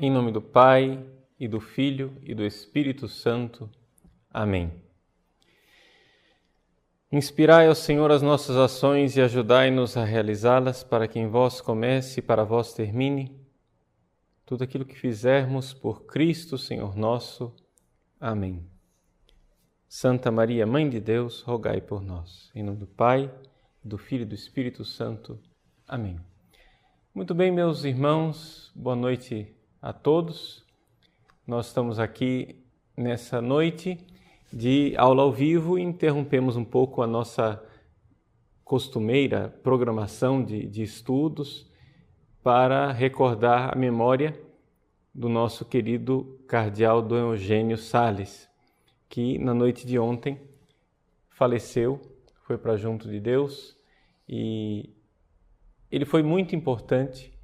Em nome do Pai, e do Filho, e do Espírito Santo. Amém. Inspirai ao Senhor as nossas ações e ajudai-nos a realizá-las, para que em vós comece e para vós termine tudo aquilo que fizermos por Cristo, Senhor nosso. Amém. Santa Maria, Mãe de Deus, rogai por nós. Em nome do Pai, do Filho e do Espírito Santo. Amém. Muito bem, meus irmãos, boa noite a todos. Nós estamos aqui nessa noite de aula ao vivo e interrompemos um pouco a nossa costumeira programação de estudos para recordar a memória do nosso querido cardeal Dom Eugênio Sales, que na noite de ontem faleceu, foi para junto de Deus, e ele foi muito importante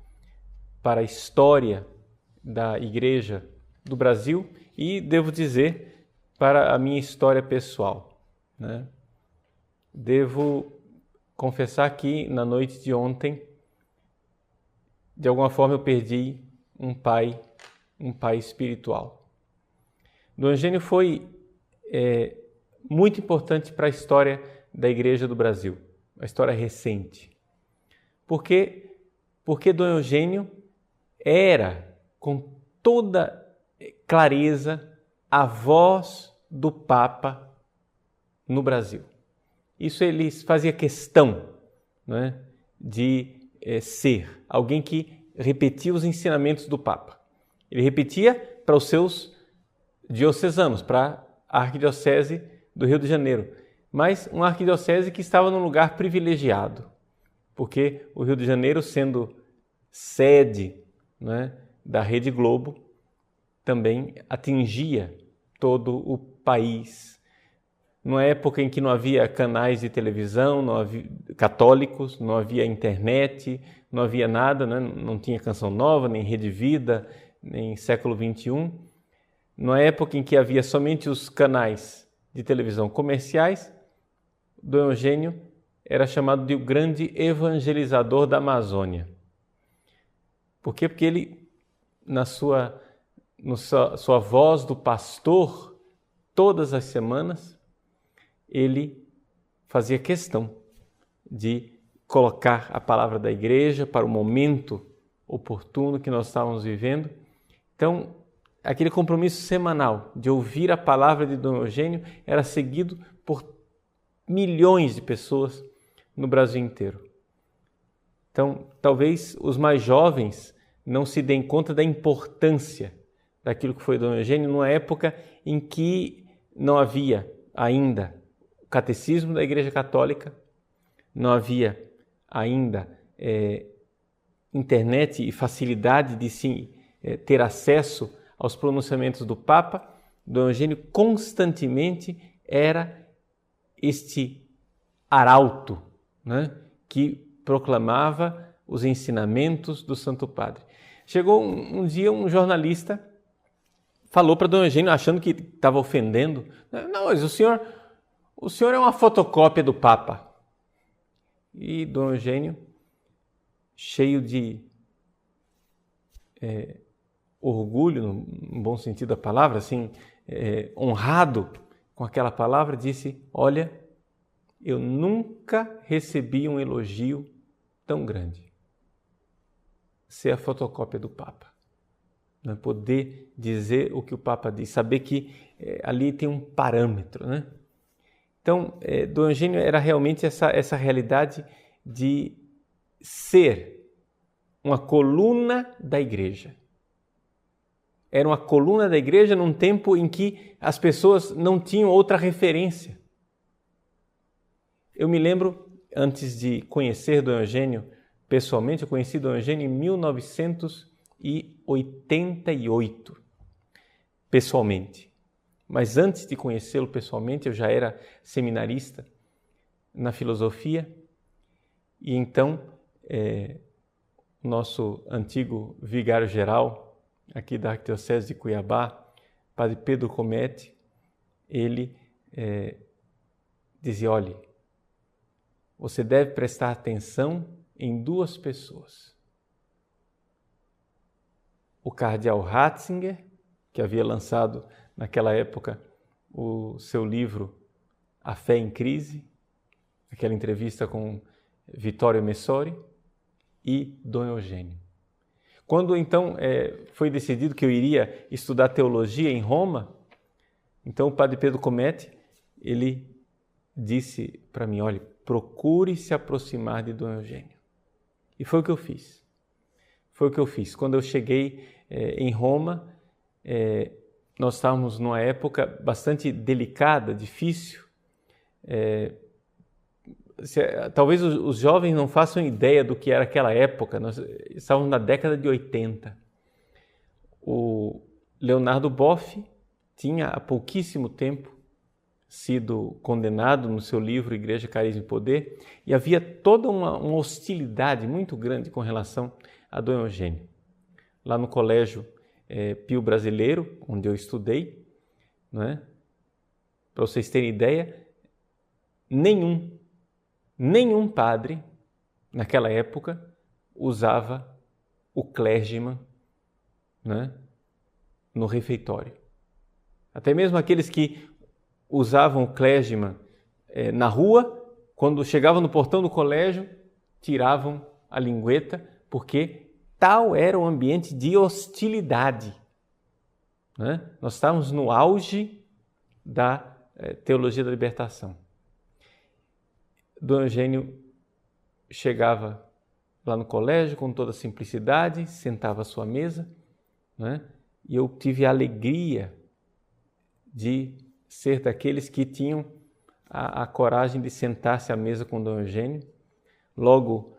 para a história da Igreja do Brasil e, devo dizer, para a minha história pessoal, né? Devo confessar que na noite de ontem, de alguma forma, eu perdi um pai espiritual. Dom Eugênio foi muito importante para a história da Igreja do Brasil, a história recente. Porque Dom Eugênio era, com toda clareza, a voz do Papa no Brasil. Isso ele fazia questão, né, de ser alguém que repetia os ensinamentos do Papa. Ele repetia para os seus diocesanos, para a Arquidiocese do Rio de Janeiro, mas uma arquidiocese que estava num lugar privilegiado, porque o Rio de Janeiro, sendo sede, né, da Rede Globo, também atingia todo o país. Numa época em que não havia canais de televisão, não havia católicos, não havia internet, não havia nada, né? Não tinha Canção Nova, nem Rede Vida, nem Século XXI. Numa época em que havia somente os canais de televisão comerciais, Dom Eugênio era chamado de o grande evangelizador da Amazônia. Por quê? Porque ele, na sua voz do pastor, todas as semanas, ele fazia questão de colocar a palavra da igreja para o momento oportuno que nós estávamos vivendo. Então, aquele compromisso semanal de ouvir a palavra de Dom Eugênio era seguido por milhões de pessoas no Brasil inteiro. Então, talvez os mais jovens não se deem conta da importância daquilo que foi Dom Eugênio numa época em que não havia ainda o catecismo da Igreja Católica, não havia ainda internet e facilidade de se ter acesso aos pronunciamentos do Papa. Dom Eugênio constantemente era este arauto, né, que proclamava os ensinamentos do Santo Padre. Chegou um dia um jornalista, falou para Dom Eugênio, achando que estava ofendendo. Não, mas o senhor é uma fotocópia do Papa. E Dom Eugênio, cheio de orgulho, no bom sentido da palavra, assim, honrado com aquela palavra, disse: olha, eu nunca recebi um elogio tão grande. Ser a fotocópia do Papa. Né? Poder dizer o que o Papa diz, saber que ali tem um parâmetro, né? Então, Dom Eugênio era realmente essa realidade de ser uma coluna da igreja. Era uma coluna da igreja num tempo em que as pessoas não tinham outra referência. Eu me lembro, antes de conhecer Dom Eugênio pessoalmente, eu conheci Dom Eugênio em 1988, pessoalmente. Mas antes de conhecê-lo pessoalmente, eu já era seminarista na filosofia, e então nosso antigo vigário-geral aqui da Arquidiocese de Cuiabá, Padre Pedro Comete, ele dizia: olhe, você deve prestar atenção em duas pessoas. o cardeal Ratzinger, que havia lançado naquela época o seu livro A Fé em Crise, aquela entrevista com Vittorio Messori, e Dom Eugênio. Quando então foi decidido que eu iria estudar teologia em Roma, então o padre Pedro Comete, ele disse para mim, olha, procure se aproximar de Dom Eugênio. E foi o que eu fiz. Foi o que eu fiz. Quando eu cheguei em Roma, nós estávamos numa época bastante delicada, difícil. Talvez os jovens não façam ideia do que era aquela época. Nós estávamos na década de 80. O Leonardo Boff tinha há pouquíssimo tempo sido condenado no seu livro Igreja, Carisma e Poder, e havia toda uma hostilidade muito grande com relação a Dom Eugênio. Lá no Colégio Pio Brasileiro, onde eu estudei, não é? Para vocês terem ideia, nenhum padre, naquela época, usava o clergyman, né, no refeitório. Até mesmo aqueles que usavam o clergyman na rua, quando chegavam no portão do colégio, tiravam a lingueta, porque tal era o ambiente de hostilidade. Né? Nós estávamos no auge da teologia da libertação. Dom Eugênio chegava lá no colégio com toda simplicidade, sentava à sua mesa, né? E eu tive a alegria de ser daqueles que tinham a coragem de sentar-se à mesa com Dom Eugênio. Logo,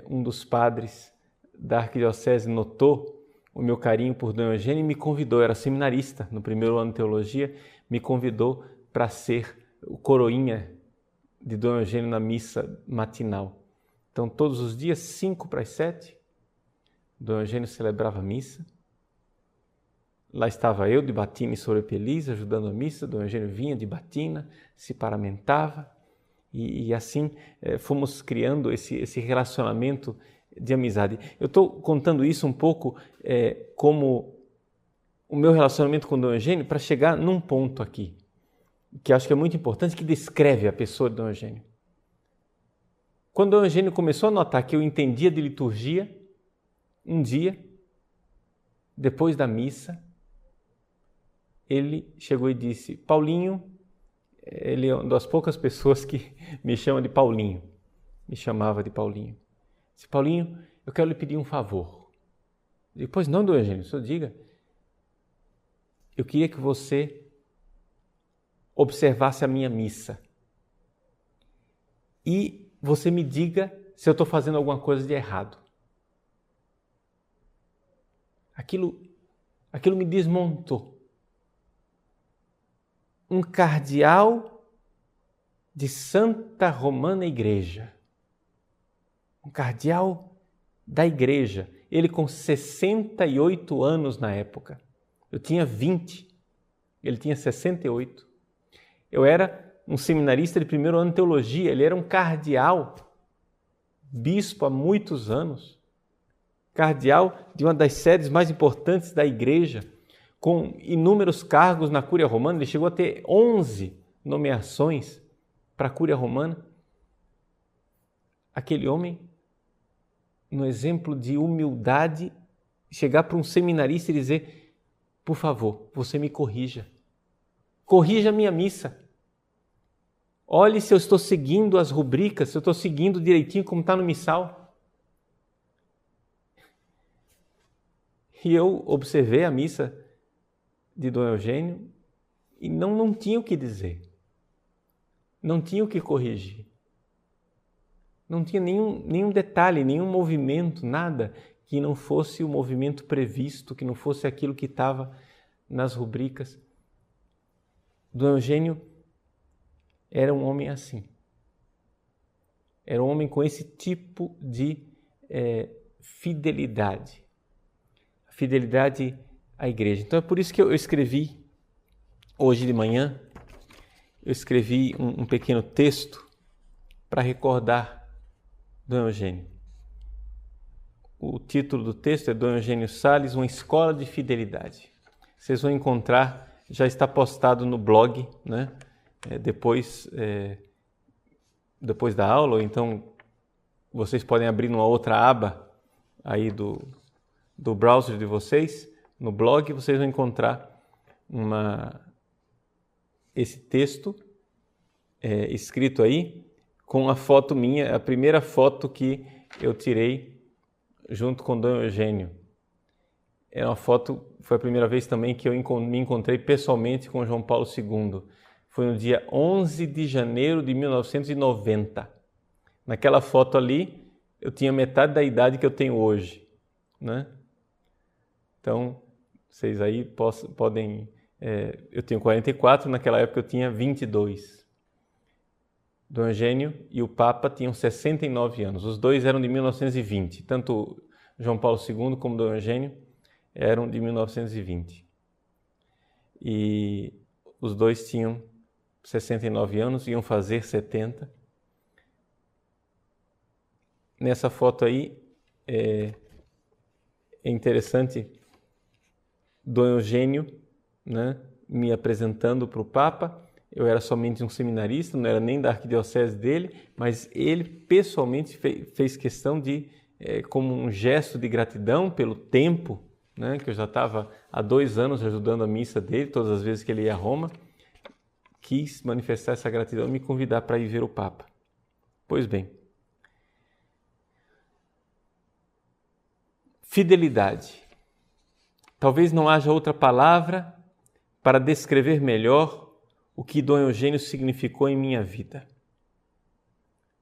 um dos padres da arquidiocese notou o meu carinho por Dom Eugênio e me convidou, eu era seminarista no primeiro ano de teologia, me convidou para ser o coroinha de Dom Eugênio na missa matinal. Então, todos os dias, 6:55, Dom Eugênio celebrava a missa. Lá estava eu, de batina e sobrepeliz, ajudando a missa. Dom Eugênio vinha de batina, se paramentava e assim fomos criando esse relacionamento de amizade. Eu estou contando isso um pouco como o meu relacionamento com Dom Eugênio para chegar num ponto aqui, que acho que é muito importante, que descreve a pessoa de Dom Eugênio. Quando Dom Eugênio começou a notar que eu entendia de liturgia, um dia, depois da missa, ele chegou e disse, Paulinho, ele é uma das poucas pessoas que me chamam de Paulinho, me chamava de Paulinho. Disse, Paulinho, eu quero lhe pedir um favor. Depois, não, Dom Eugênio, o senhor diga. Eu queria que você observasse a minha missa e você me diga se eu estou fazendo alguma coisa de errado. Aquilo me desmontou. Um cardeal de Santa Romana Igreja, um cardeal da igreja, ele com 68 anos na época, eu tinha 20, ele tinha 68, eu era um seminarista de primeiro ano de teologia, ele era um cardeal, bispo há muitos anos, cardeal de uma das sedes mais importantes da igreja, com inúmeros cargos na Cúria Romana. Ele chegou a ter 11 nomeações para a Cúria Romana. Aquele homem, no exemplo de humildade, chegar para um seminarista e dizer, por favor, você me corrija. Corrija a minha missa. Olhe se eu estou seguindo as rubricas, se eu estou seguindo direitinho como está no missal. E eu observei a missa de Dom Eugênio e não tinha o que dizer. Não tinha o que corrigir. Não tinha nenhum detalhe, nenhum movimento, nada que não fosse o movimento previsto, que não fosse aquilo que estava nas rubricas. Dom Eugênio era um homem assim. Era um homem com esse tipo de fidelidade. A fidelidade à igreja. Então é por isso que eu escrevi, hoje de manhã, eu escrevi um pequeno texto para recordar Dom Eugênio. o título do texto é Dom Eugênio Salles, Uma Escola de Fidelidade. Vocês vão encontrar, já está postado no blog, né? Depois da aula, ou então vocês podem abrir numa outra aba aí do browser de vocês, no blog vocês vão encontrar esse texto escrito aí com a foto minha, a primeira foto que eu tirei junto com Dom Eugênio. É uma foto, foi a primeira vez também que eu me encontrei pessoalmente com João Paulo II. Foi no dia 11 de janeiro de 1990. Naquela foto ali, eu tinha metade da idade que eu tenho hoje, né? Então, vocês aí podem... eu tenho 44, naquela época eu tinha 22. Dom Eugênio e o Papa tinham 69 anos. Os dois eram de 1920. Tanto João Paulo II como Dom Eugênio eram de 1920. E os dois tinham 69 anos, iam fazer 70. Nessa foto aí, é interessante Dom Eugênio, né, me apresentando para o Papa. Eu era somente um seminarista, não era nem da arquidiocese dele, mas ele pessoalmente fez questão de, como um gesto de gratidão pelo tempo, né, que eu já estava há 2 anos ajudando a missa dele, todas as vezes que ele ia a Roma, quis manifestar essa gratidão e me convidar para ir ver o Papa. Pois bem, fidelidade. Talvez não haja outra palavra para descrever melhor o que Dom Eugênio significou em minha vida.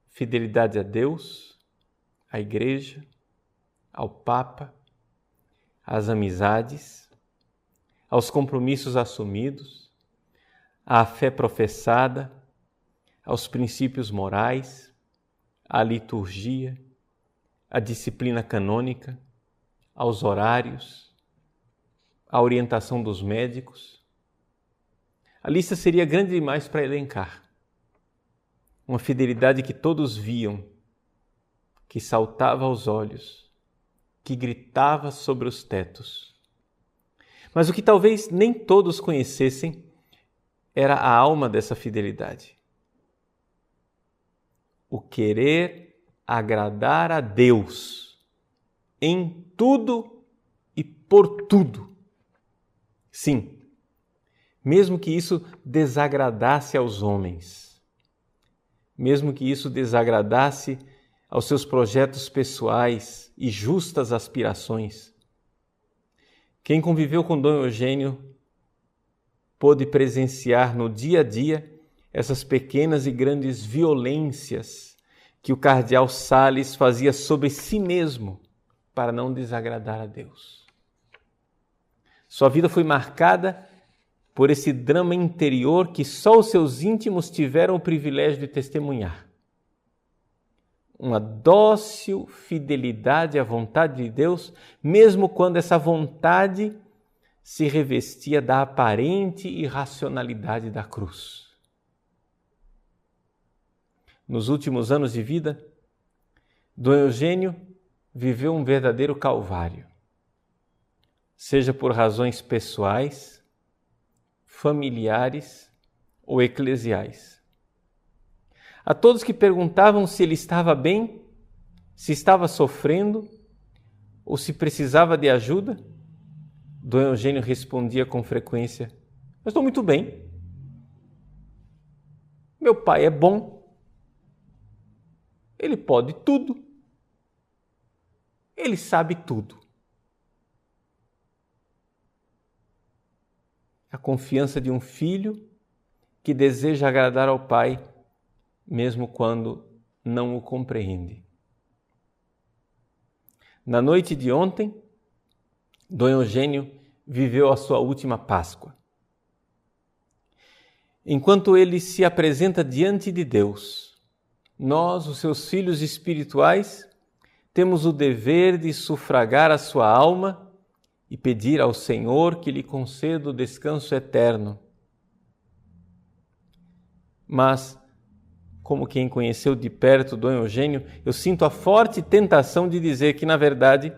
Fidelidade a Deus, à Igreja, ao Papa, às amizades, aos compromissos assumidos, à fé professada, aos princípios morais, à liturgia, à disciplina canônica, aos horários, à orientação dos médicos. A lista seria grande demais para elencar. Uma fidelidade que todos viam, que saltava aos olhos, que gritava sobre os tetos. Mas o que talvez nem todos conhecessem era a alma dessa fidelidade. O querer agradar a Deus em tudo e por tudo. Sim, mesmo que isso desagradasse aos homens, mesmo que isso desagradasse aos seus projetos pessoais e justas aspirações. Quem conviveu com Dom Eugênio pôde presenciar no dia a dia essas pequenas e grandes violências que o cardeal Salles fazia sobre si mesmo para não desagradar a Deus. Sua vida foi marcada por esse drama interior que só os seus íntimos tiveram o privilégio de testemunhar. Uma dócil fidelidade à vontade de Deus, mesmo quando essa vontade se revestia da aparente irracionalidade da cruz. Nos últimos anos de vida, Dom Eugênio viveu um verdadeiro calvário, seja por razões pessoais, familiares ou eclesiais. A todos que perguntavam se ele estava bem, se estava sofrendo ou se precisava de ajuda, Dom Eugênio respondia com frequência: eu estou muito bem. Meu pai é bom. Ele pode tudo. Ele sabe tudo. A confiança de um filho que deseja agradar ao pai, mesmo quando não o compreende. Na noite de ontem, Dom Eugênio viveu a sua última Páscoa. Enquanto ele se apresenta diante de Deus, nós, os seus filhos espirituais, temos o dever de sufragar a sua alma e pedir ao Senhor que lhe conceda o descanso eterno. Mas, como quem conheceu de perto Dom Eugênio, eu sinto a forte tentação de dizer que, na verdade,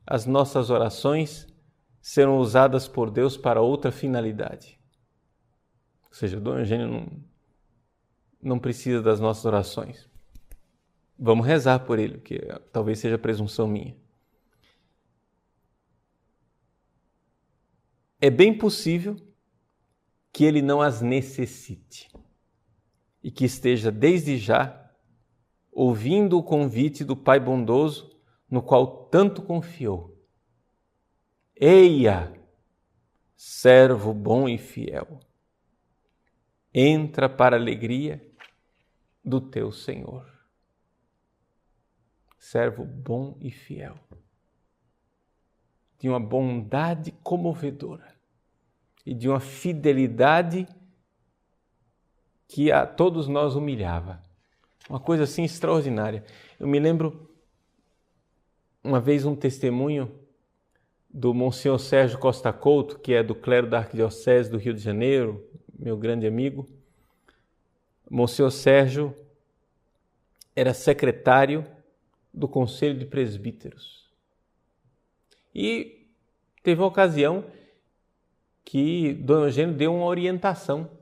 as nossas orações serão usadas por Deus para outra finalidade. Ou seja, Dom Eugênio não precisa das nossas orações. Vamos rezar por ele, que talvez seja presunção minha. É bem possível que ele não as necessite e que esteja desde já ouvindo o convite do Pai bondoso no qual tanto confiou. Eia, servo bom e fiel, entra para a alegria do teu Senhor. Servo bom e fiel, de uma bondade comovedora e de uma fidelidade que a todos nós humilhava. Uma coisa assim extraordinária. Eu me lembro uma vez um testemunho do Monsenhor Sérgio Costa Couto, que é do clero da Arquidiocese do Rio de Janeiro, meu grande amigo. Monsenhor Sérgio era secretário do Conselho de Presbíteros. E teve uma ocasião que Dom Eugênio deu uma orientação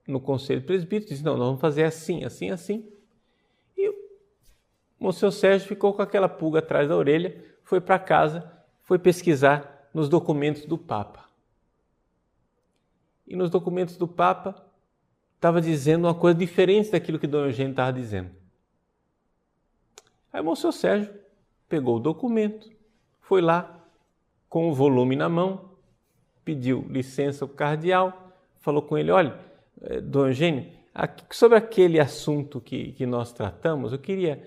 no Conselho de Presbíteros, disse, não, nós vamos fazer assim, assim, assim. E o Monsenhor Sérgio ficou com aquela pulga atrás da orelha, foi para casa, foi pesquisar nos documentos do Papa. E nos documentos do Papa estava dizendo uma coisa diferente daquilo que Dom Eugênio estava dizendo. Aí o Monsenhor Sérgio pegou o documento, foi lá com o volume na mão, pediu licença ao cardeal, falou com ele, olha, Dom Eugênio, sobre aquele assunto que nós tratamos, eu queria,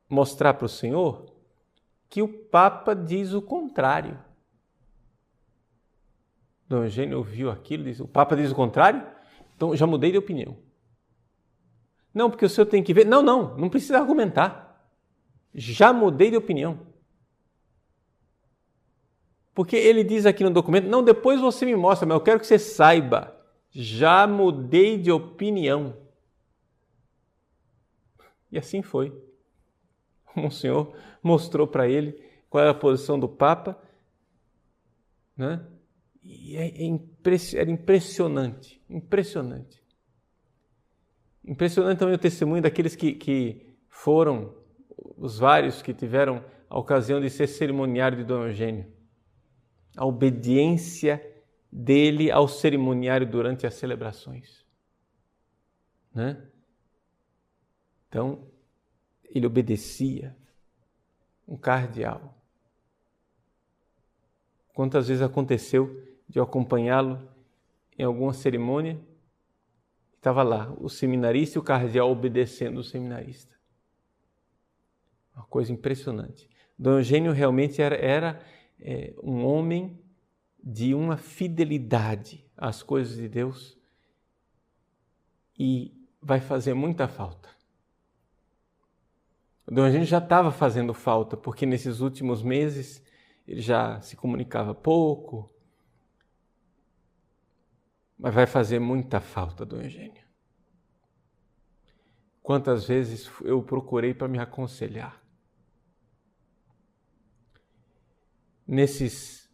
mostrar para o senhor que o Papa diz o contrário. Dom Eugênio ouviu aquilo e disse, o Papa diz o contrário? Então, já mudei de opinião. Não, porque o senhor tem que ver. Não precisa argumentar. Já mudei de opinião. Porque ele diz aqui no documento, não, depois você me mostra, mas eu quero que você saiba, já mudei de opinião. E assim foi. O Monsenhor mostrou para ele qual era a posição do Papa, né? E era impressionante, impressionante. Impressionante também o testemunho daqueles que foram, os vários que tiveram a ocasião de ser cerimoniário de Dom Eugênio. A obediência dele ao cerimoniário durante as celebrações. Né? Então, ele obedecia. Um cardeal. Quantas vezes aconteceu de eu acompanhá-lo em alguma cerimônia? Estava lá, o seminarista e o cardeal obedecendo o seminarista. Uma coisa impressionante. Dom Eugênio realmente era um homem de uma fidelidade às coisas de Deus e vai fazer muita falta. Dom Eugênio já estava fazendo falta, porque nesses últimos meses ele já se comunicava pouco, mas vai fazer muita falta, Dom Eugênio. Quantas vezes eu procurei para me aconselhar. Nesses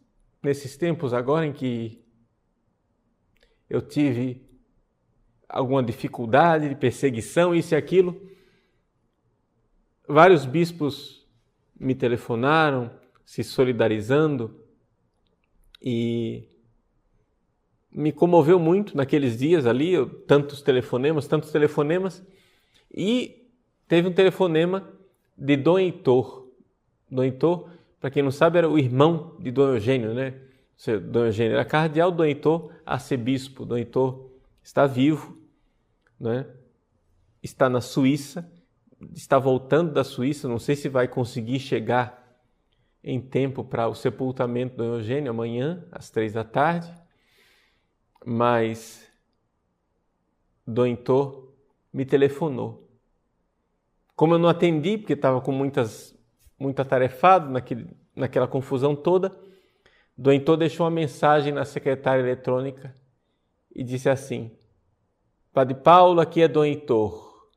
tempos agora em que eu tive alguma dificuldade de perseguição, isso e aquilo, vários bispos me telefonaram, se solidarizando, e me comoveu muito naqueles dias ali, tantos telefonemas, e teve um telefonema de Dom Heitor. Dom Heitor, para quem não sabe, era o irmão de Dom Eugênio, né? Dom Eugênio era cardeal, Dom Heitor, arcebispo. Dom Heitor está vivo, né? Está na Suíça, está voltando da Suíça, não sei se vai conseguir chegar em tempo para o sepultamento de Dom Eugênio, amanhã, às 15h, mas Dom Heitor me telefonou. Como eu não atendi, porque estava com muito atarefado naquela confusão toda, Dom Heitor deixou uma mensagem na secretária eletrônica e disse assim, Padre Paulo, aqui é Dom Heitor.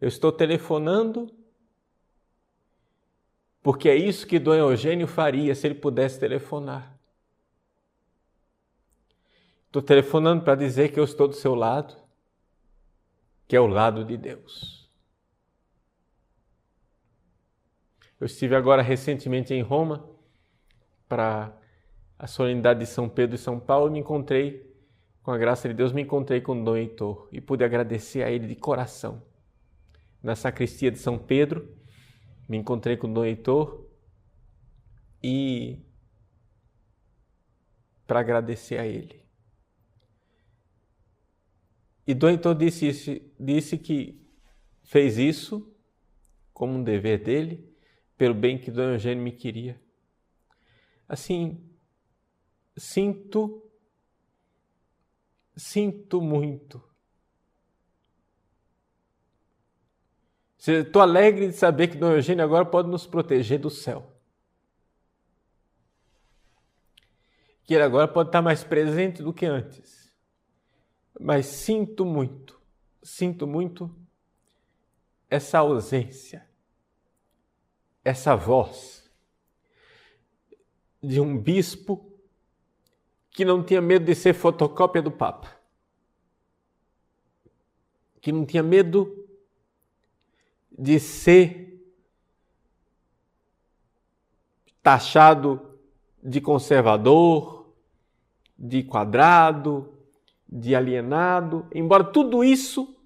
Eu estou telefonando porque é isso que Dom Eugênio faria se ele pudesse telefonar. Estou telefonando para dizer que eu estou do seu lado, que é o lado de Deus. Eu estive agora recentemente em Roma para a solenidade de São Pedro e São Paulo e me encontrei, com a graça de Deus, me encontrei com Dom Heitor e pude agradecer a ele de coração. Na sacristia de São Pedro, me encontrei com Dom Heitor e para agradecer a ele. E Dom Heitor disse que fez isso como um dever dele, pelo bem que Dom Eugênio me queria. Assim, sinto muito. Estou alegre de saber que Dom Eugênio agora pode nos proteger do céu. Que ele agora pode estar mais presente do que antes. Mas sinto muito essa ausência, essa voz de um bispo que não tinha medo de ser fotocópia do Papa, que não tinha medo de ser taxado de conservador, de quadrado, de alienado, embora tudo isso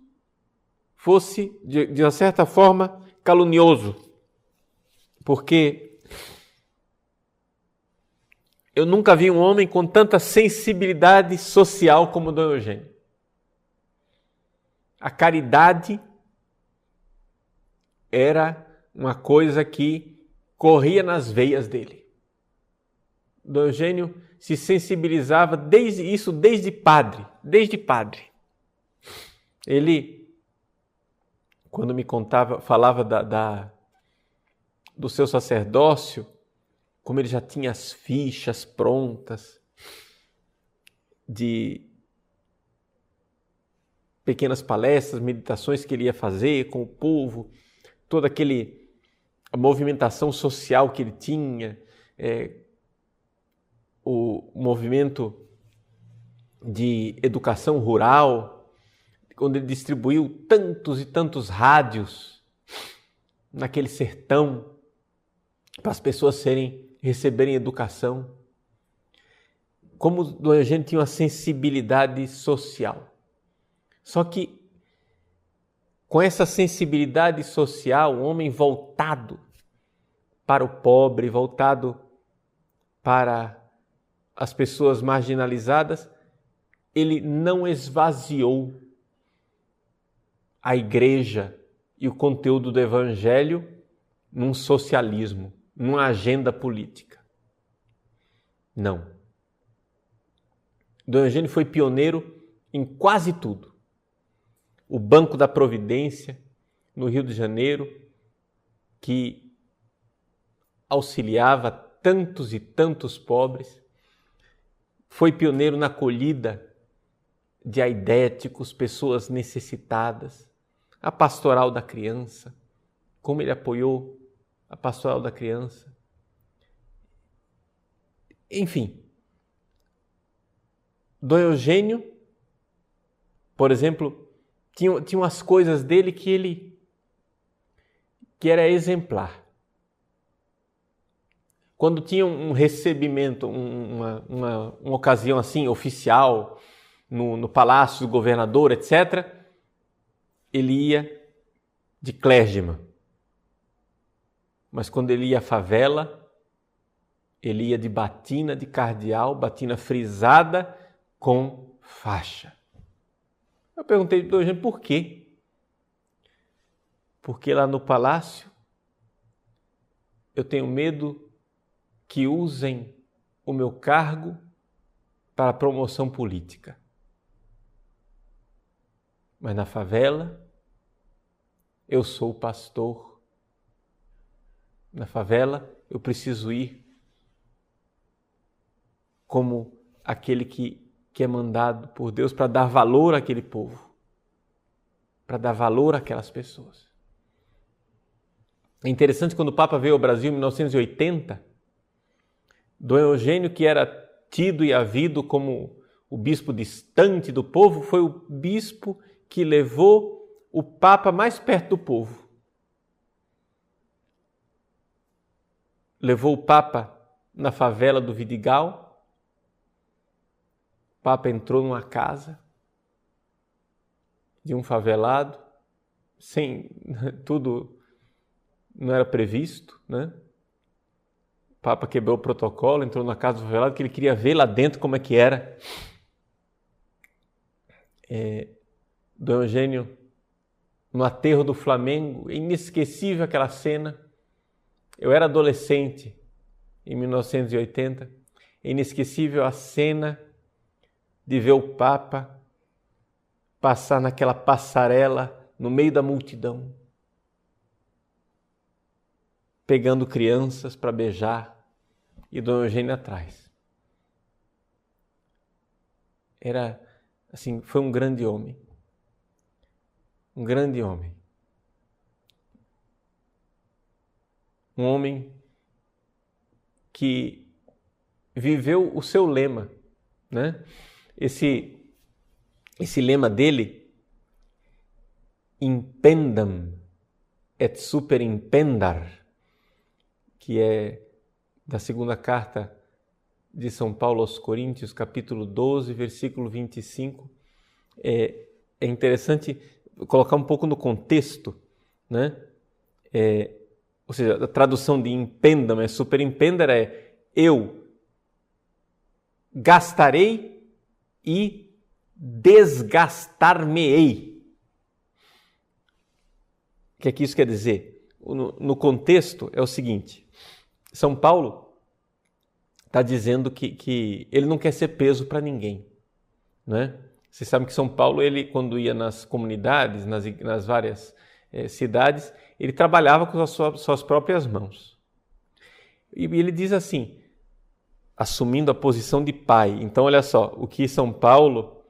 fosse, de uma certa forma, calunioso, porque eu nunca vi um homem com tanta sensibilidade social como Dom Eugênio. A caridade era uma coisa que corria nas veias dele. Dom Eugênio se sensibilizava desde padre. Ele, quando me falava do seu sacerdócio, como ele já tinha as fichas prontas de pequenas palestras, meditações que ele ia fazer com o povo, toda a movimentação social que ele tinha, o movimento de educação rural, quando ele distribuiu tantos e tantos rádios naquele sertão para as pessoas receberem educação. Como Dom Eugênio tinha uma sensibilidade social. Só que com essa sensibilidade social, um homem voltado para o pobre, voltado para as pessoas marginalizadas, ele não esvaziou a igreja e o conteúdo do evangelho num socialismo, numa agenda política. Não. Dom Eugênio foi pioneiro em quase tudo. O Banco da Providência, no Rio de Janeiro, que auxiliava tantos e tantos pobres. Foi pioneiro na acolhida de aidéticos, pessoas necessitadas. A Pastoral da Criança, como ele apoiou a Pastoral da Criança. Enfim, Dom Eugênio, por exemplo, tinha umas coisas dele que era exemplar. Quando tinha um recebimento, uma ocasião assim, oficial, no palácio do governador, etc., ele ia de clérigma. Mas quando ele ia à favela, ele ia de batina de cardeal, batina frisada com faixa. Eu perguntei para o Eugênio por quê? Porque lá no palácio eu tenho medo que usem o meu cargo para promoção política. Mas na favela eu sou o pastor. Na favela eu preciso ir como aquele que que é mandado por Deus para dar valor àquele povo, para dar valor àquelas pessoas. É interessante, quando o Papa veio ao Brasil em 1980, Dom Eugênio, que era tido e havido como o bispo distante do povo, foi o bispo que levou o Papa mais perto do povo. Levou o Papa na favela do Vidigal. O Papa entrou numa casa de um favelado, sem tudo, não era previsto, né? O Papa quebrou o protocolo, entrou na casa do favelado, que ele queria ver lá dentro como é que era. Dom Eugênio, no aterro do Flamengo, inesquecível aquela cena. Eu era adolescente em 1980, inesquecível a cena de ver o Papa passar naquela passarela no meio da multidão, pegando crianças para beijar e Dom Eugênio atrás. Era assim, foi um grande homem. Um grande homem. Um homem que viveu o seu lema, né? Esse lema dele, impendam et super impendar, que é da segunda carta de São Paulo aos Coríntios, capítulo 12, versículo 25. É interessante colocar um pouco no contexto, né? Ou seja, a tradução de impendam, super impendar, eu gastarei e desgastar-me-ei. O que é que isso quer dizer? No contexto é o seguinte: São Paulo está dizendo que ele não quer ser peso para ninguém, né? Vocês sabem que São Paulo, ele, quando ia nas comunidades, nas várias cidades, ele trabalhava com as suas próprias mãos. E ele diz assim, assumindo a posição de pai. Então, olha só, o que São Paulo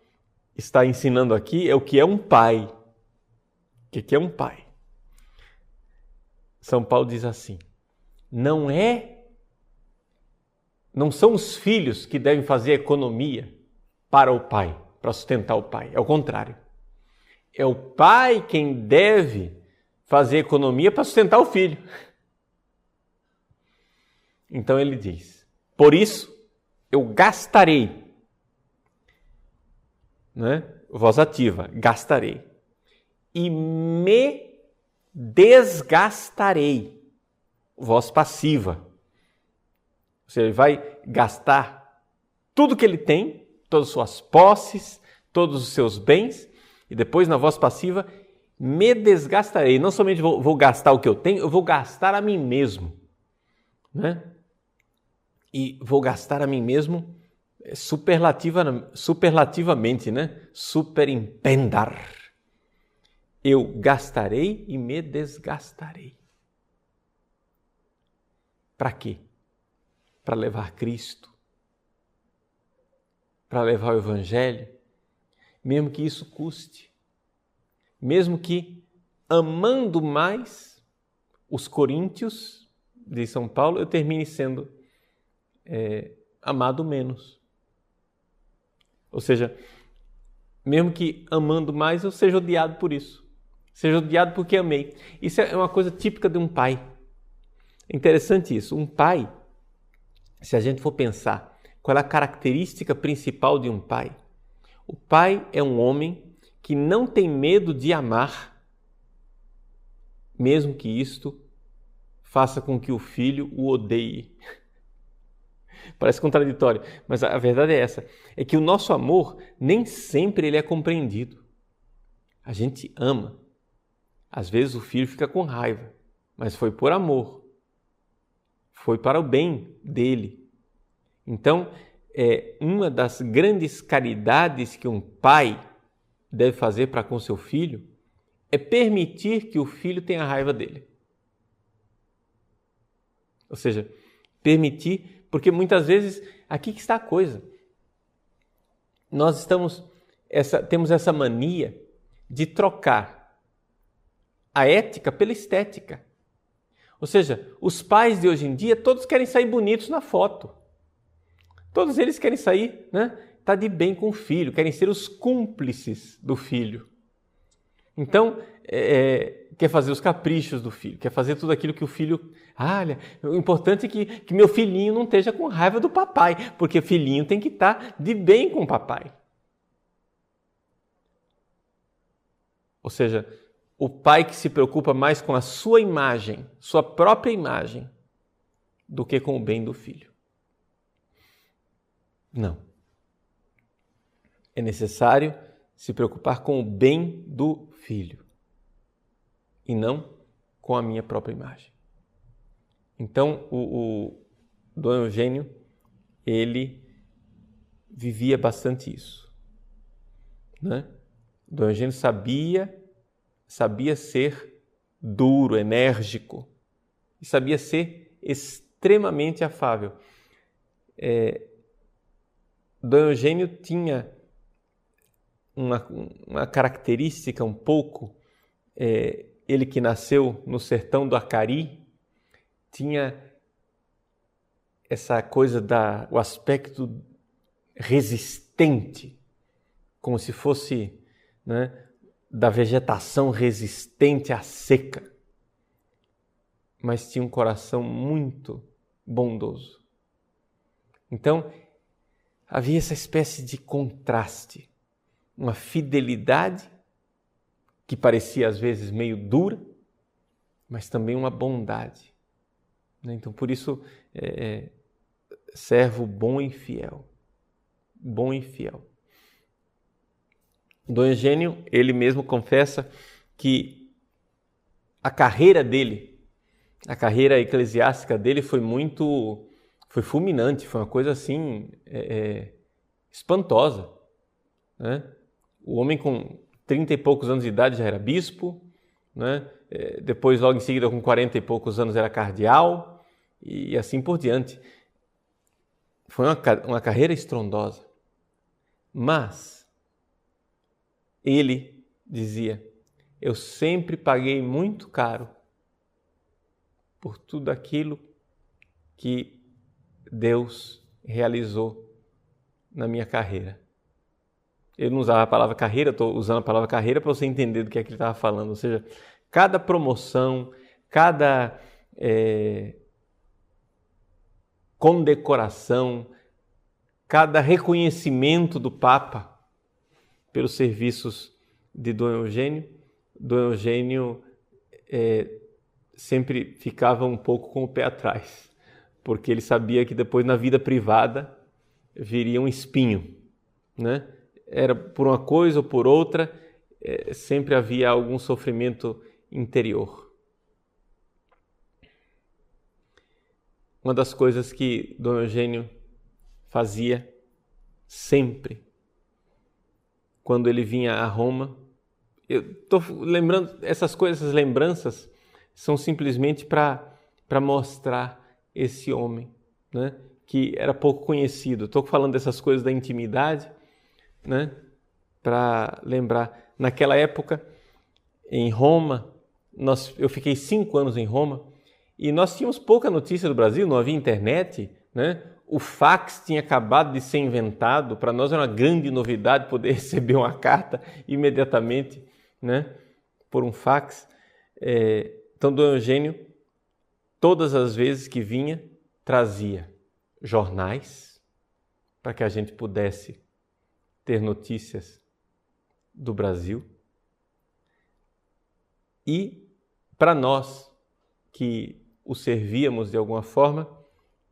está ensinando aqui é o que é um pai. O que é um pai? São Paulo diz assim, não são os filhos que devem fazer economia para o pai, para sustentar o pai. É o contrário. É o pai quem deve fazer economia para sustentar o filho. Então ele diz, por isso eu gastarei, né? Voz ativa, gastarei, e me desgastarei, voz passiva. Ou seja, ele vai gastar tudo que ele tem, todas as suas posses, todos os seus bens, e depois na voz passiva, me desgastarei. Não somente vou gastar o que eu tenho, eu vou gastar a mim mesmo, né? E vou gastar a mim mesmo superlativamente, né? Superimpendar. Eu gastarei e me desgastarei. Para quê? Para levar Cristo, para levar o Evangelho, mesmo que isso custe, mesmo que amando mais os coríntios de São Paulo, eu termine sendo amado menos. Ou seja, mesmo que amando mais, eu seja odiado por isso. Seja odiado porque amei. Isso é uma coisa típica de um pai. É interessante isso. Um pai, se a gente for pensar qual é a característica principal de um pai, o pai é um homem que não tem medo de amar, mesmo que isto faça com que o filho o odeie. Parece contraditório, mas a verdade é essa, é que o nosso amor nem sempre ele é compreendido. A gente ama. Às vezes o filho fica com raiva, mas foi por amor. Foi para o bem dele. Então, uma das grandes caridades que um pai deve fazer para com seu filho é permitir que o filho tenha raiva dele. Ou seja, permitir, porque muitas vezes, aqui que está a coisa. nós temos essa mania de trocar a ética pela estética. Ou seja, os pais de hoje em dia, todos querem sair bonitos na foto. Todos eles querem sair, tá de bem com o filho, querem ser os cúmplices do filho. Então, quer fazer os caprichos do filho, quer fazer tudo aquilo que o filho... Olha, o importante é que meu filhinho não esteja com raiva do papai, porque o filhinho tem que estar de bem com o papai. Ou seja, o pai que se preocupa mais com a sua imagem, sua própria imagem, do que com o bem do filho. Não. É necessário se preocupar com o bem do filho e não com a minha própria imagem. Então, o Dom Eugênio, ele vivia bastante isso. Dom Eugênio sabia ser duro, enérgico e sabia ser extremamente afável. Dom Eugênio tinha uma característica um pouco, ele que nasceu no sertão do Acari, tinha essa coisa o aspecto resistente, como se fosse da vegetação resistente à seca, mas tinha um coração muito bondoso. Então, havia essa espécie de contraste, uma fidelidade que parecia às vezes meio dura, mas também uma bondade. Então, por isso, servo bom e fiel. Bom e fiel. Dom Eugênio, ele mesmo confessa que a carreira dele, a carreira eclesiástica dele foi fulminante, foi uma coisa assim, espantosa. O homem com 30 e poucos anos de idade já era bispo, depois logo em seguida com 40 e poucos anos era cardeal e assim por diante. Foi uma carreira estrondosa, mas ele dizia: eu sempre paguei muito caro por tudo aquilo que Deus realizou na minha carreira. Ele não usava a palavra carreira, estou usando a palavra carreira para você entender do que é que ele estava falando. Ou seja, cada promoção, cada condecoração, cada reconhecimento do Papa pelos serviços de Dom Eugênio sempre ficava um pouco com o pé atrás, porque ele sabia que depois na vida privada viria um espinho, Era por uma coisa ou por outra, sempre havia algum sofrimento interior. Uma das coisas que Dom Eugênio fazia sempre, quando ele vinha a Roma, eu estou lembrando, essas lembranças são simplesmente para mostrar esse homem, que era pouco conhecido. Estou falando dessas coisas da intimidade, para lembrar. Naquela época, em Roma, eu fiquei 5 anos em Roma e nós tínhamos pouca notícia do Brasil, não havia internet, O fax tinha acabado de ser inventado, para nós era uma grande novidade poder receber uma carta imediatamente, por um fax. Então, Dom Eugênio, todas as vezes que vinha, trazia jornais para que a gente pudesse ter notícias do Brasil. E para nós que o servíamos de alguma forma,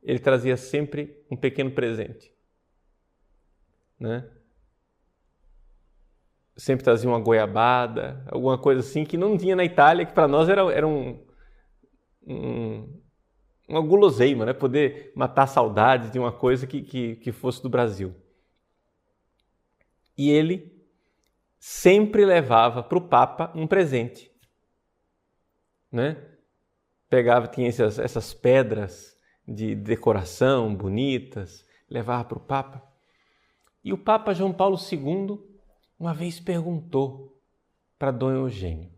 ele trazia sempre um pequeno presente, Sempre trazia uma goiabada, alguma coisa assim que não tinha na Itália, que para nós era uma guloseima, Poder matar a saudade de uma coisa que fosse do Brasil. E ele sempre levava para o Papa um presente, Pegava, tinha essas pedras de decoração bonitas, levava para o Papa. E o Papa João Paulo II uma vez perguntou para Dom Eugênio: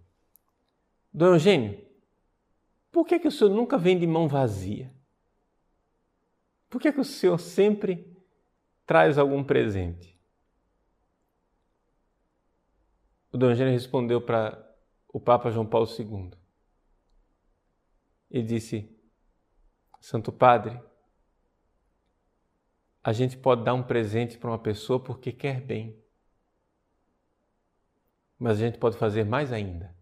Dom Eugênio, por que o senhor nunca vem de mão vazia? Por que o senhor sempre traz algum presente? O Dom Eugênio respondeu para o Papa João Paulo II. Ele disse: Santo Padre, a gente pode dar um presente para uma pessoa porque quer bem. Mas a gente pode fazer mais ainda.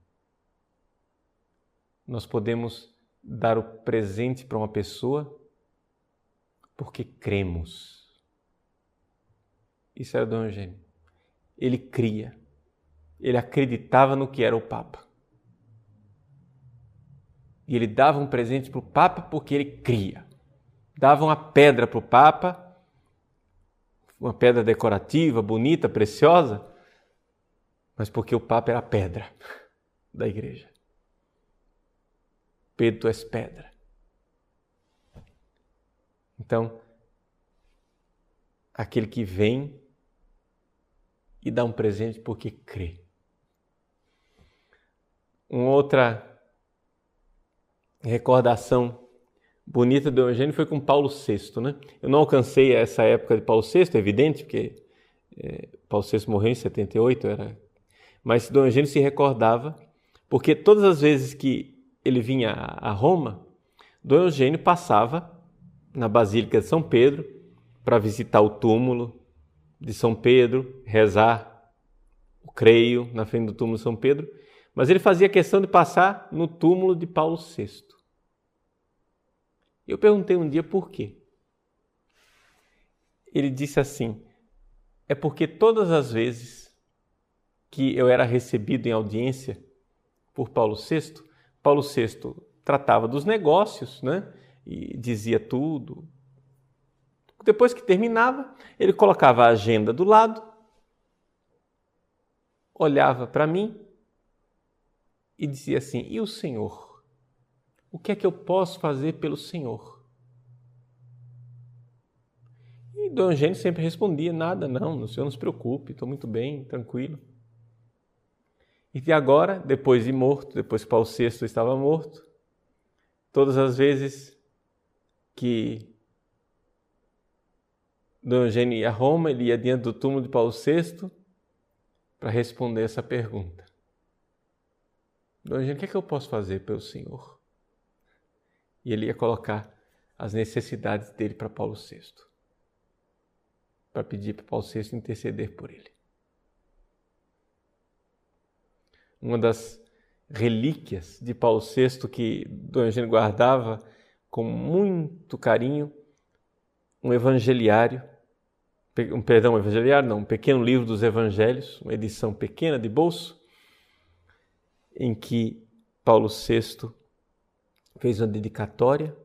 Nós podemos dar o presente para uma pessoa porque cremos. Isso era Dom Eugênio. Ele cria. Ele acreditava no que era o Papa. E ele dava um presente para o Papa porque ele cria. Dava uma pedra para o Papa, uma pedra decorativa, bonita, preciosa, mas porque o Papa era a pedra da igreja. Pedro, tu és pedra. Então, aquele que vem e dá um presente porque crê. Uma outra recordação bonita do Eugênio foi com Paulo VI, né? Eu não alcancei essa época de Paulo VI, é evidente, porque Paulo VI morreu em 78, mas Dom Eugênio se recordava, porque todas as vezes que ele vinha a Roma, Dom Eugênio passava na Basílica de São Pedro para visitar o túmulo de São Pedro, rezar o creio na frente do túmulo de São Pedro, mas ele fazia questão de passar no túmulo de Paulo VI. Eu perguntei um dia por quê. Ele disse assim: é porque todas as vezes que eu era recebido em audiência por Paulo VI, Paulo VI tratava dos negócios, né? E dizia tudo. Depois que terminava, ele colocava a agenda do lado, olhava para mim e dizia assim: e o Senhor? O que é que eu posso fazer pelo Senhor? E Dom Eugênio sempre respondia: nada, não, o Senhor não se preocupe, estou muito bem, tranquilo. E agora, depois de morto, depois que Paulo VI estava morto, todas as vezes que Dom Eugênio ia a Roma, ele ia diante do túmulo de Paulo VI para responder essa pergunta. Dom Eugênio, o que é que eu posso fazer pelo Senhor? E ele ia colocar as necessidades dele para Paulo VI, para pedir para Paulo VI interceder por ele. Uma das relíquias de Paulo VI que Dom Eugênio guardava com muito carinho, um pequeno livro dos evangelhos, uma edição pequena de bolso, em que Paulo VI fez uma dedicatória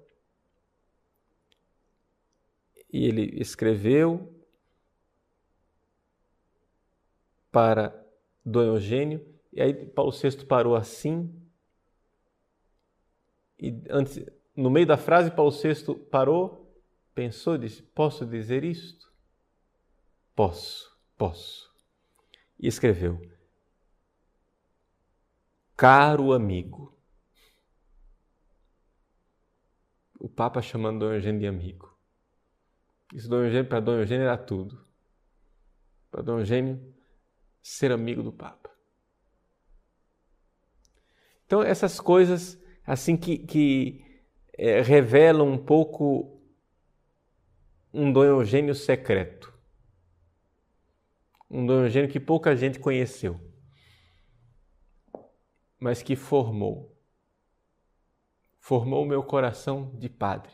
e ele escreveu para Dom Eugênio, e aí Paulo VI parou assim, e antes, no meio da frase Paulo VI parou, pensou e disse: posso dizer isto? Posso. E escreveu: caro amigo. O Papa chamando Dom Eugênio de amigo. Isso para Dom Eugênio era tudo. Para Dom Eugênio ser amigo do Papa. Então essas coisas assim que revelam um pouco um Dom Eugênio secreto. Um Dom Eugênio que pouca gente conheceu, mas que formou o meu coração de padre.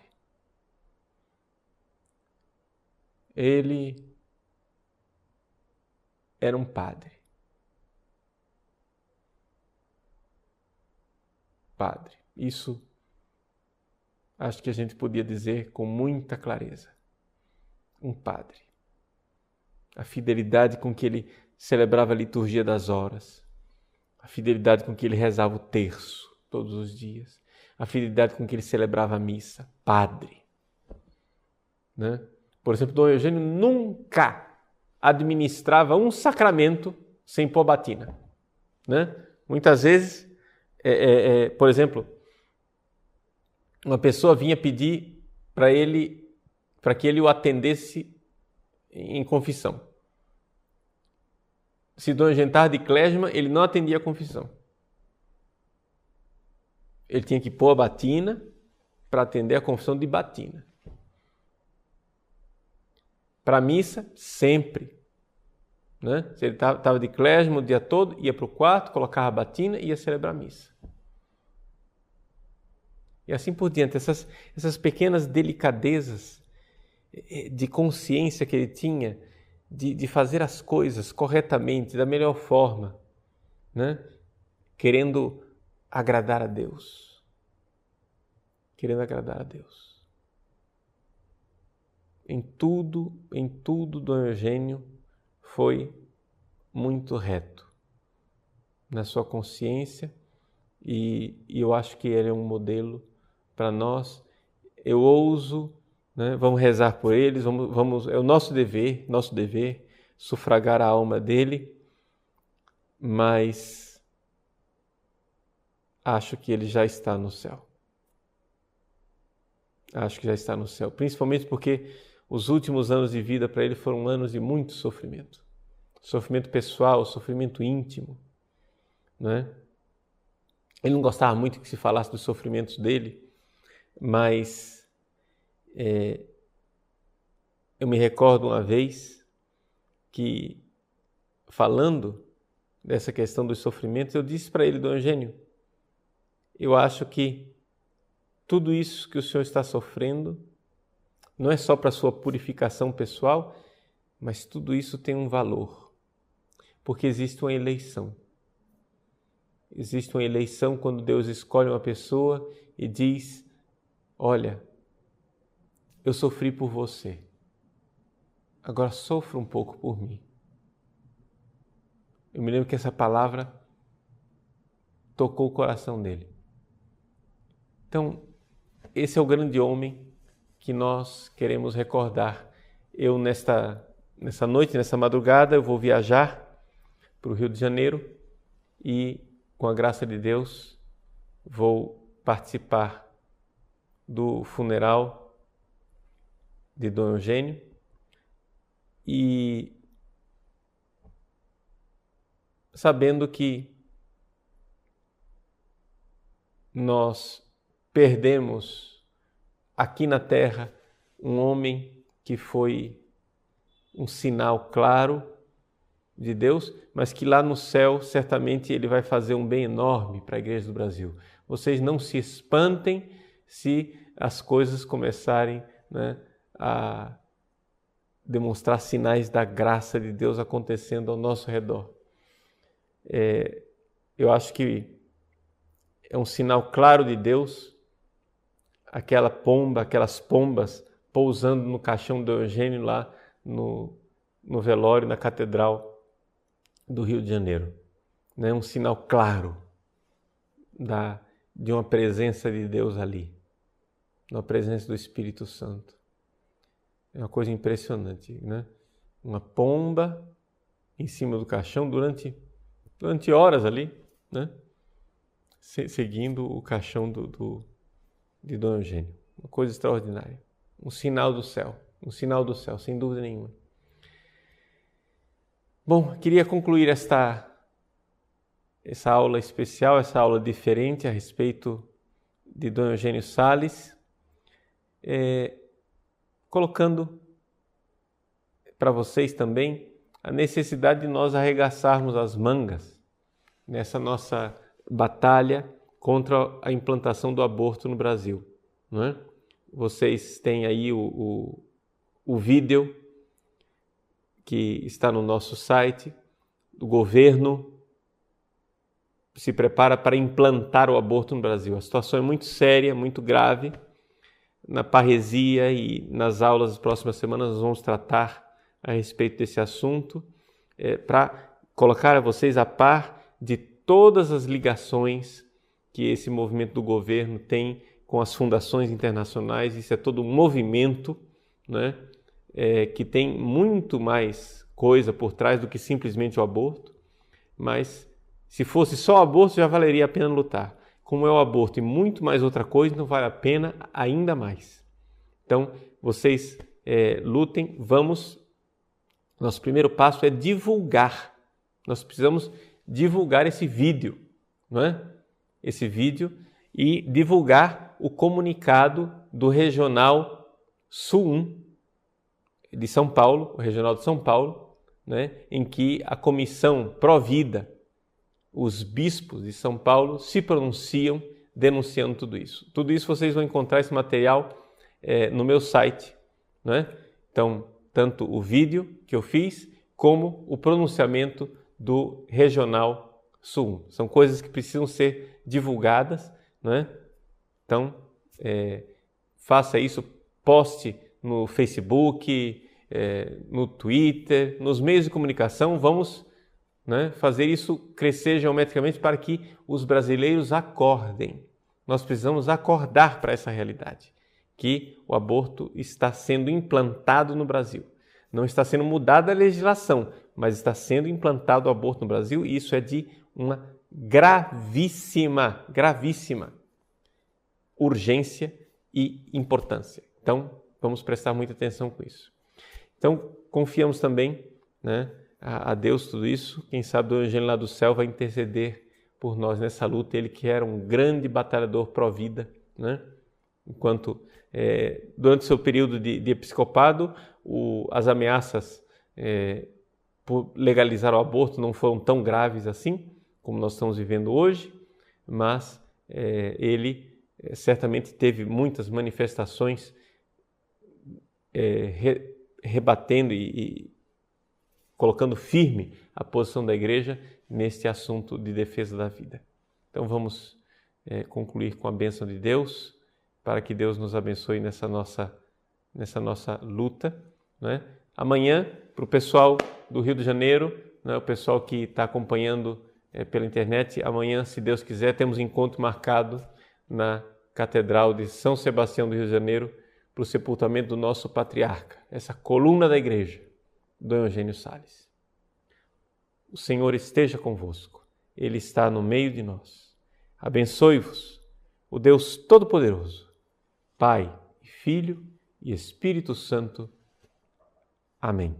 Ele era um padre. Isso acho que a gente podia dizer com muita clareza. Um padre. A fidelidade com que ele celebrava a liturgia das horas. A fidelidade com que ele rezava o terço todos os dias. A fidelidade com que ele celebrava a missa. Padre. Né? Por exemplo, Dom Eugênio nunca administrava um sacramento sem pôr batina, né? Muitas vezes, por exemplo, uma pessoa vinha pedir para que ele o atendesse em confissão. Se Dom Eugênio estava de clésima, ele não atendia a confissão. Ele tinha que pôr a batina para atender a confissão de batina. Para a missa, sempre. Né? Se ele estava de clésima o dia todo, ia para o quarto, colocava a batina e ia celebrar a missa. E assim por diante, essas pequenas delicadezas de consciência que ele tinha de fazer as coisas corretamente, da melhor forma, né? Querendo agradar a Deus. Querendo agradar a Deus. Em tudo, Dom Eugênio foi muito reto na sua consciência e eu acho que ele é um modelo para nós. Eu ouso, né, vamos rezar por eles, é o nosso dever sufragar a alma dele, mas acho que ele já está no céu. Acho que já está no céu, principalmente porque os últimos anos de vida para ele foram anos de muito sofrimento. Sofrimento pessoal, sofrimento íntimo, né? Ele não gostava muito que se falasse dos sofrimentos dele, mas eu me recordo uma vez que, falando dessa questão dos sofrimentos, eu disse para ele, Dom Eugênio, eu acho que tudo isso que o senhor está sofrendo não é só para a sua purificação pessoal, mas tudo isso tem um valor, porque existe uma eleição. Existe uma eleição quando Deus escolhe uma pessoa e diz, olha, eu sofri por você, agora sofra um pouco por mim. Eu me lembro que essa palavra tocou o coração dele. Então, esse é o grande homem que nós queremos recordar. Eu, nessa noite, nessa madrugada, eu vou viajar para o Rio de Janeiro e, com a graça de Deus, vou participar do funeral de Dom Eugênio e sabendo que nós perdemos aqui na terra um homem que foi um sinal claro de Deus, mas que lá no céu certamente ele vai fazer um bem enorme para a Igreja do Brasil. Vocês não se espantem se as coisas começarem, né, a demonstrar sinais da graça de Deus acontecendo ao nosso redor. Eu acho que é um sinal claro de Deus, aquelas pombas pousando no caixão do Eugênio lá no velório, na Catedral do Rio de Janeiro. Né? Um sinal claro de uma presença de Deus ali, uma presença do Espírito Santo. É uma coisa impressionante, né? Uma pomba em cima do caixão durante horas ali, né? Seguindo o caixão de Dom Eugênio. Uma coisa extraordinária. Um sinal do céu, sem dúvida nenhuma. Bom, queria concluir essa aula especial, essa aula diferente a respeito de Dom Eugênio Sales, colocando para vocês também a necessidade de nós arregaçarmos as mangas nessa nossa batalha contra a implantação do aborto no Brasil. Não é? Vocês têm aí o vídeo que está no nosso site. O governo se prepara para implantar o aborto no Brasil. A situação é muito séria, muito grave. Na parresia e nas aulas das próximas semanas nós vamos tratar a respeito desse assunto, para colocar a vocês a par de todas as ligações que esse movimento do governo tem com as fundações internacionais. Isso é todo um movimento, né, que tem muito mais coisa por trás do que simplesmente o aborto, mas se fosse só o aborto já valeria a pena lutar. Como é o aborto e muito mais outra coisa, não vale a pena ainda mais. Então, vocês lutem, vamos. Nosso primeiro passo é divulgar. Nós precisamos divulgar esse vídeo, não é? Esse vídeo e divulgar o comunicado do Regional Sul 1 de São Paulo, o Regional de São Paulo, né? Em que a Comissão Pró-Vida, os bispos de São Paulo se pronunciam denunciando tudo isso. Tudo isso vocês vão encontrar esse material no meu site, não é? Então, tanto o vídeo que eu fiz, como o pronunciamento do Regional Sul 1. São coisas que precisam ser divulgadas, não é? Então, faça isso, poste no Facebook, no Twitter, nos meios de comunicação. Vamos, né, fazer isso crescer geometricamente para que os brasileiros acordem. Nós precisamos acordar para essa realidade, que o aborto está sendo implantado no Brasil. Não está sendo mudada a legislação, mas está sendo implantado o aborto no Brasil e isso é de uma gravíssima urgência e importância. Então, vamos prestar muita atenção com isso. Então, confiamos também, né, a Deus tudo isso. Quem sabe o Evangelho lá do céu vai interceder por nós nessa luta. Ele que era um grande batalhador pró-vida, né? Enquanto durante o seu período de episcopado, as ameaças por legalizar o aborto não foram tão graves assim, como nós estamos vivendo hoje, mas ele certamente teve muitas manifestações rebatendo e colocando firme a posição da Igreja neste assunto de defesa da vida. Então vamos concluir com a bênção de Deus, para que Deus nos abençoe nessa nossa luta, né? Amanhã, para o pessoal do Rio de Janeiro, né, o pessoal que está acompanhando pela internet, amanhã, se Deus quiser, temos encontro marcado na Catedral de São Sebastião do Rio de Janeiro para o sepultamento do nosso patriarca, essa coluna da Igreja, Dom Eugênio Salles. O Senhor esteja convosco, Ele está no meio de nós. Abençoe-vos o Deus Todo-Poderoso, Pai, Filho e Espírito Santo. Amém.